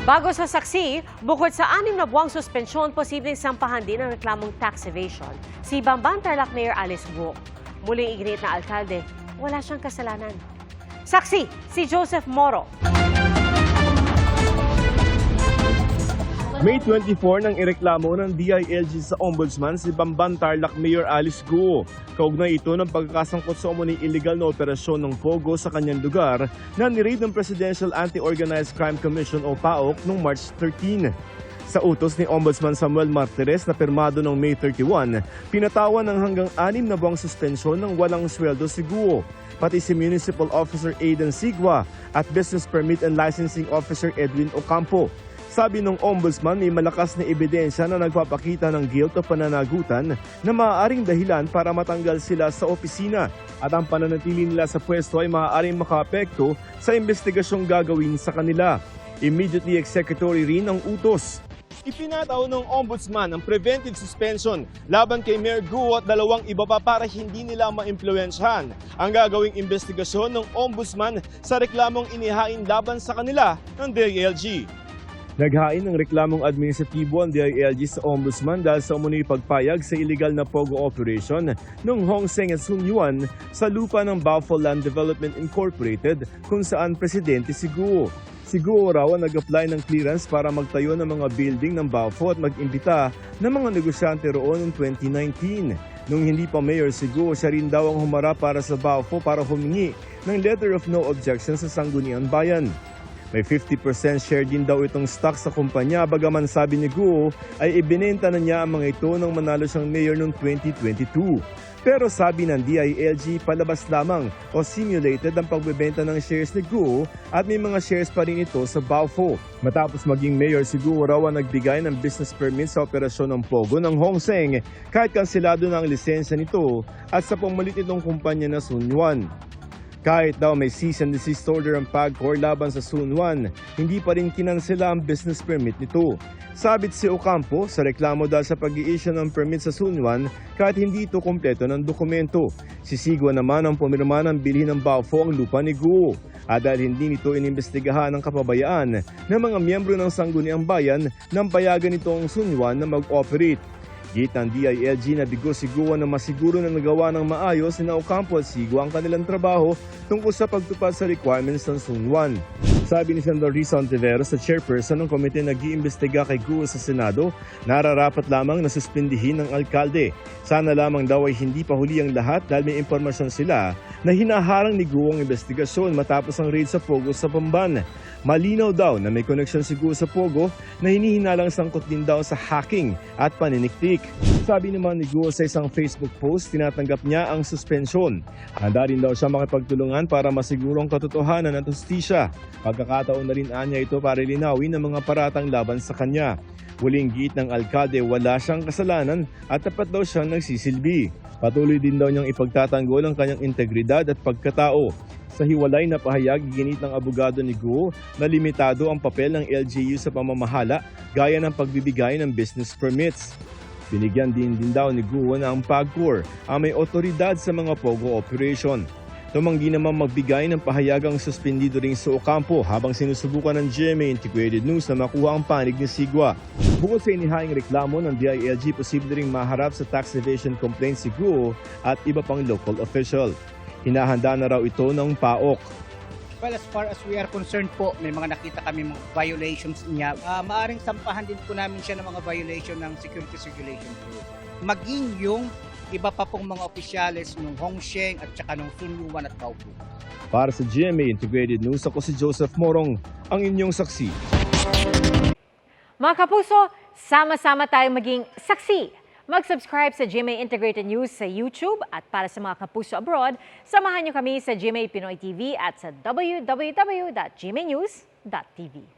Bago sa saksi, bukod sa 6 na buwang suspensyon, posibleng sampahan din ang reklamong tax evasion si Bamban Tarlac Mayor Alice Guo. Muling iginit na alkalde, wala siyang kasalanan. Saksi, si Joseph Moro. May 24 nang ireklamo ng DILG sa Ombudsman si Bamban Tarlac Mayor Alice Guo. Kaugnay ito ng pagkakasangkot sa umuning illegal na operasyon ng POGO sa kanyang lugar na niraid ng Presidential Anti-Organized Crime Commission o PAOC noong March 13. Sa utos ni Ombudsman Samuel Martires na pirmado noong May 31, pinatawan ng hanggang 6 na buwang suspensyon ng walang sweldo si Guo, pati si Municipal Officer Aidan Sigua at Business Permit and Licensing Officer Edwin Ocampo. Sabi ng Ombudsman, may malakas na ebidensya na nagpapakita ng guilt o pananagutan na maaaring dahilan para matanggal sila sa opisina at ang pananatili nila sa pwesto ay maaaring makaapekto sa investigasyong gagawin sa kanila. Immediately executory rin ang utos. Ipinataw ng Ombudsman ang preventive suspension laban kay Mayor Guo at 2 iba pa para hindi nila maimpluwensyahan ang gagawing investigasyon ng Ombudsman sa reklamong inihain laban sa kanila ng DILG. Naghain ng reklamong administratibo ang DILG sa Ombudsman dahil sa umunoy pagpayag sa illegal na POGO operation ng Hong Seng at Sun Yuan sa lupa ng Baofu Land Development Incorporated kung saan presidente si Guo. Si Guo raw ang nag-apply ng clearance para magtayo ng mga building ng Baofu at mag-imbita ng mga negosyante roon noong 2019. Nung hindi pa mayor si Guo, siya rin daw ang humarap para sa Baofu para humingi ng letter of no objection sa Sangguniang Bayan. May 50% share din daw itong stock sa kumpanya, bagaman sabi ni Guo ay ibinenta na niya ang mga ito nang manalo siyang mayor noong 2022. Pero sabi ng DILG, palabas lamang o simulated ang pagbebenta ng shares ni Guo at may mga shares pa rin ito sa Baofu. Matapos maging mayor, si Guo raw ang nagbigay ng business permit sa operasyon ng POGO ng Hong Seng kahit kansilado na ang lisensya nito at sa pamalit itong kumpanya na Sun Yuan. Kahit daw may cease and desist order ang PAGCOR laban sa Sun Yuan, hindi pa rin kinansela ang business permit nito. Sabit si Ocampo sa reklamo dahil sa pag-i-issue ng permit sa Sun Yuan kahit hindi ito kompleto ng dokumento. Si Sigua naman ang pumirma ng bilhin ng Baofu ang lupa ni Guo. At dahil hindi nito inimbestigahan ang kapabayaan ng mga miyembro ng Sangguniang Bayan nang payagan nitong Sun Yuan na mag-operate. Git ng DILG na bigo si Guo na masiguro na nagawa ng maayos ni Ocampo at Sigua ang kanilang trabaho tungkol sa pagtupad sa requirements ng Sun Yuan. Sabi ni Senator Risa Ontiveros sa chairperson ng komite nag-iimbestiga kay Guo sa Senado, nararapat lamang na suspindihin ng alkalde. Sana lamang daw ay hindi pa huli ang lahat dahil may impormasyon sila na hinaharang ni Guo ang investigasyon matapos ang raid sa POGO sa Bamban. Malinaw daw na may koneksyon si Guo sa POGO na hinihinalang sangkot din daw sa hacking at paniniktik. Sabi naman ni Guo sa isang Facebook post, tinatanggap niya ang suspensyon. Handa rin daw siya makipagtulungan para masigurong katotohanan at hustisya. Pagkakataon na rin anya ito para linawin ang mga paratang laban sa kanya. Huling giit ng alkalde, wala siyang kasalanan at tapat daw siyang nagsisilbi. Patuloy din daw niyang ipagtatanggol ang kanyang integridad at pagkatao. Sa hiwalay na pahayag, ginit ng abogado ni Guo na limitado ang papel ng LGU sa pamamahala gaya ng pagbibigay ng business permits. Binigyan din daw ni Guo na ang PAGCOR ang may otoridad sa mga POGO operation. Tumanggi naman magbigay ng pahayagang suspendido rin sa Ocampo habang sinusubukan ng GMA Integrated News na makuha ang panig ni Sigua. Bukod sa inihaing reklamo ng DILG, posible ring maharap sa tax evasion complaint si Guo at iba pang local official. Hinahanda na raw ito ng PAOC. Well, as far as we are concerned po, may mga nakita kami mga violations niya. Maaring sampahan din po namin siya ng mga violation ng security regulation po. Maging yung iba pa pong mga opisyales ng Hong Seng at saka ng Sun Yuan at Baofu. Para sa GMA Integrated News, ako si Joseph Morong, ang inyong saksi. Mga kapuso, sama-sama tayong maging saksi. Mag-subscribe sa GMA Integrated News sa YouTube at para sa mga kapuso abroad, samahan niyo kami sa GMA Pinoy TV at sa www.gmanews.tv.